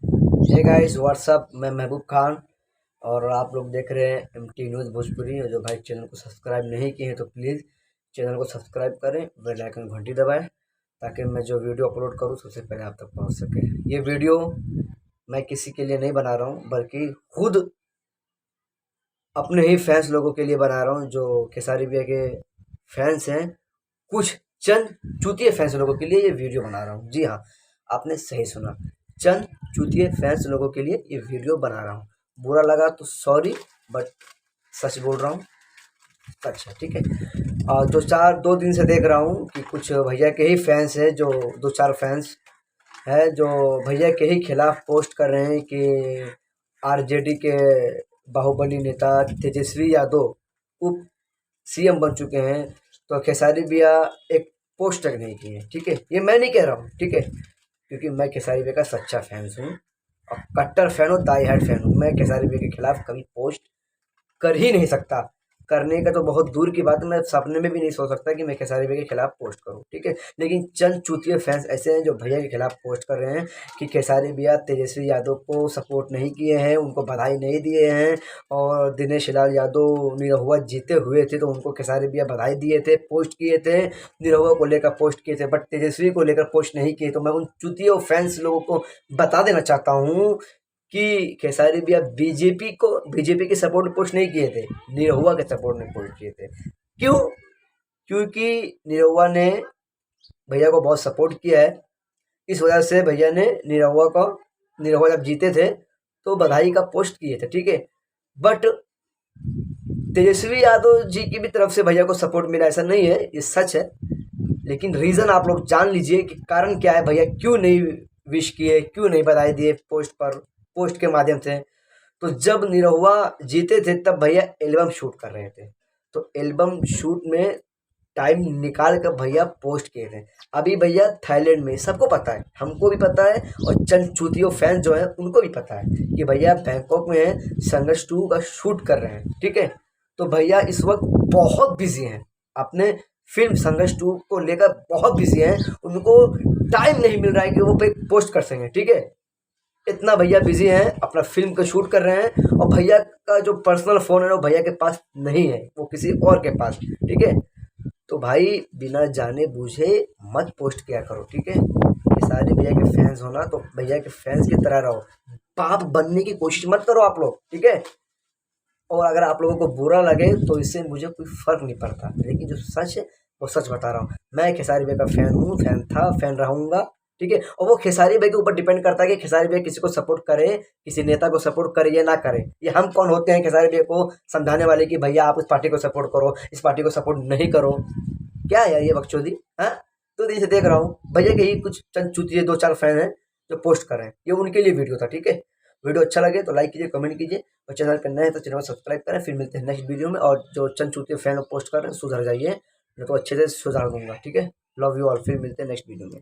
Hey guys what's up, मैं महबूब खान और आप लोग देख रहे हैं एमटी न्यूज़ भोजपुरी। और जो भाई चैनल को सब्सक्राइब नहीं किए हैं तो प्लीज़ चैनल को सब्सक्राइब करें, बेल आइकन घंटी दबाएं ताकि मैं जो वीडियो अपलोड करूं सबसे पहले आप तक पहुंच सके। ये वीडियो मैं किसी के लिए नहीं बना रहा हूं बल्कि खुद अपने ही फैंस लोगों के लिए बना रहा हूं जो खेसारी भैया के फैंस हैं। कुछ चंद चूतिए फैंस लोगों के लिए ये वीडियो बना रहा हूँ। जी हाँ, आपने सही सुना, चंद चूतिए फैंस लोगों के लिए ये वीडियो बना रहा हूँ। बुरा लगा तो सॉरी, बट सच बोल रहा हूँ, सच है, ठीक है। और दो दिन से देख रहा हूँ कि कुछ भैया के ही फैंस हैं, जो दो चार फैंस है जो भैया के ही खिलाफ पोस्ट कर रहे हैं कि आरजेडी के बाहुबली नेता तेजस्वी यादव उप सीएम बन चुके हैं, तो खेसारी भैया एक पोस्ट तक नहीं किए। ठीक है, ये मैं नहीं कह रहा हूँ, ठीक है, क्योंकि मैं खेसारी भैया का सच्चा फैन हूँ और कट्टर फैन हूँ, दाई हार्ट फैन हूँ। मैं खेसारी भैया के खिलाफ कभी पोस्ट कर ही नहीं सकता। करने का तो बहुत दूर की बात है, मैं सपने में भी नहीं सोच सकता कि मैं खेसारी भैया के खिलाफ पोस्ट करूं, ठीक है। लेकिन चंद चूतिए फैंस ऐसे हैं जो भैया के खिलाफ पोस्ट कर रहे हैं कि खेसारी भैया तेजस्वी यादव को सपोर्ट नहीं किए हैं, उनको बधाई नहीं दिए हैं। और दिनेश लाल यादव निरहुआ जीते हुए थे तो उनको खेसारी भैया बधाई दिए थे, पोस्ट किए थे, निरहुआ को लेकर पोस्ट किए थे, बट तेजस्वी को लेकर पोस्ट नहीं किए। तो मैं उन चूतिए फैंस लोगों को बता देना चाहता हूँ कि खेसारी भैया बीजेपी के सपोर्ट में पोस्ट नहीं किए थे, निरहुआ के सपोर्ट में पोस्ट किए थे। क्यों? क्योंकि निरहुआ ने भैया को बहुत सपोर्ट किया है। इस वजह से भैया ने निरहुआ जब जीते थे तो बधाई का पोस्ट किए थे, ठीक है। बट तेजस्वी यादव जी की भी तरफ से भैया को सपोर्ट मिला, ऐसा नहीं है, ये सच है। लेकिन रीज़न आप लोग जान लीजिए कि कारण क्या है, भैया क्यों नहीं विश किए, क्यों नहीं बधाई दिए पोस्ट के माध्यम से। तो जब निरहुआ जीते थे तब भैया एल्बम शूट कर रहे थे, तो एल्बम शूट में टाइम निकाल कर भैया पोस्ट किए थे। अभी भैया थाईलैंड में, सबको पता है, हमको भी पता है और चंद चूतियों फैंस जो है उनको भी पता है कि भैया बैंकॉक में संघर्ष 2 का शूट कर रहे हैं, ठीक है। तो भैया इस वक्त बहुत बिजी हैं, अपने फिल्म संघर्ष 2 को लेकर बहुत बिजी हैं, उनको टाइम नहीं मिल रहा है कि वो पे पोस्ट कर सकें, ठीक है। इतना भैया बिजी हैं, अपना फिल्म का शूट कर रहे हैं और भैया का जो पर्सनल फ़ोन है वो भैया के पास नहीं है, वो किसी और के पास, ठीक है। तो भाई बिना जाने बूझे मत पोस्ट किया करो, ठीक है। ये सारे भैया के फैंस हो ना तो भैया के फैंस की तरह रहो, बाप बनने की कोशिश मत करो आप लोग, ठीक है। और अगर आप लोगों को बुरा लगे तो इससे मुझे कोई फ़र्क नहीं पड़ता, लेकिन जो सच है वो सच बता रहा हूँ। मैं खेसारी भाई का फ़ैन हूँ, फ़ैन था, फ़ैन रहूँगा, ठीक है। और वो खेसारी भाई के ऊपर डिपेंड करता है कि खेसारी भाई किसी को सपोर्ट करे, किसी नेता को सपोर्ट करे या ना करे। ये हम कौन होते हैं खेसारी भाई को समझाने वाले कि भैया आप इस पार्टी को सपोर्ट करो, इस पार्टी को सपोर्ट नहीं करो। क्या है यार ये बकचोदी, हाँ। 2 दिन से देख रहा हूँ भैया के ही कुछ चंद चूतिए 2-4 फैन हैं जो पोस्ट कर रहे हैं, ये उनके लिए वीडियो था, ठीक है। वीडियो अच्छा लगे तो लाइक कीजिए, कमेंट कीजिए और चैनल पे नए हैं तो चैनल को सब्सक्राइब करें। फिर मिलते हैं नेक्स्ट वीडियो में। और जो चंद चूतिए फैन लोग पोस्ट कर रहे हैं सुधर जाइए, मैं तो अच्छे से सुधार दूंगा, ठीक है। लव यू ऑल, फिर मिलते हैं नेक्स्ट वीडियो में।